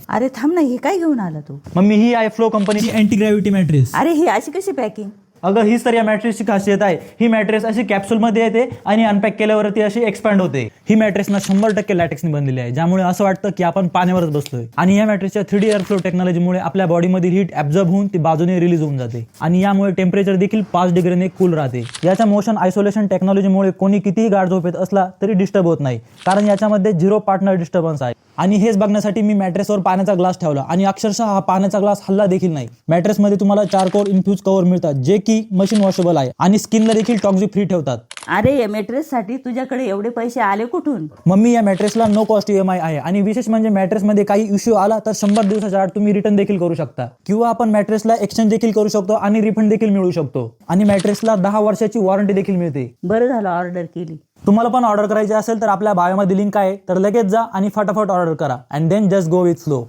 अरे थांब ना, हे काय घेऊन आला तू? मम्मी ही आहे फ्लो कंपनीची अँटी ग्रॅव्हिटी मॅट्रेस. अरे ही अशी कशी पॅकिंग? अगं हीच तर या मॅट्रेसची खासियत आहे. ही मॅट्रेस अशी कॅप्सूलमध्ये येते आणि अनपॅक केल्यावरती अशी एक्सपॅन्ड होते. ही मॅट्रेस ना 100% लॅटेक्सने बनलेली आहे, ज्यामुळे असं वाटतं की आपण पाण्यावरच बसलोय. आणि या मॅट्रेसच्या 3D एअर फ्लो टेक्नॉलॉजीमुळे आपल्या बॉडीमध्ये हीट ऍब्झॉर्ब होऊन ती बाजूने रिलीज होऊन जाते आणि यामुळे टेम्परेचर देखील 5 डिग्रीने कूल राहते. याच्या मोशन आयसोलेशन टेक्नॉलॉजीमुळे कोणी कितीही गाढ झोपेत असला तरी डिस्टर्ब होत नाही, कारण याच्यामध्ये 0 पार्टनर डिस्टर्बन्स आहे. आणि हेच बघण्यासाठी मी मॅट्रेसवर पाण्याचा ग्लास ठेवला आणि अक्षरशः हा पाण्याचा ग्लास हल्ला देखील नाही. मॅट्रेसमध्ये तुम्हाला 4 कोर इन्फ्यूज कव्हर मिळतात, जे की मशीन वॉशेबल आहे आणि स्किनला देखील टॉक्सिक फ्री ठेवतात. अरे या मॅट्रेस साठी तुझ्याकडे एवढे पैसे आले कुठून? मम्मी, या मॅट्रेसला नो कॉस्ट EMI आहे आणि विशेष म्हणजे मॅट्रेसमध्ये काही इश्यू आला तर 100 दिवसाच्या आत तुम्ही रिटर्न देखील करू शकता किंवा आपण मॅट्रेसला एक्सचेंज देखील करू शकतो आणि रिफंड देखील मिळू शकतो. आणि मॅट्रेसला 10 वर्षाची वॉरंटी देखील मिळते. बरं झालं ऑर्डर केली. तुम्हाला पण ऑर्डर करायची असेल तर आपल्या बायोमध्ये लिंक आहे, तर लगेच जा आणि फटाफट ऑर्डर करा. And then just go with flow.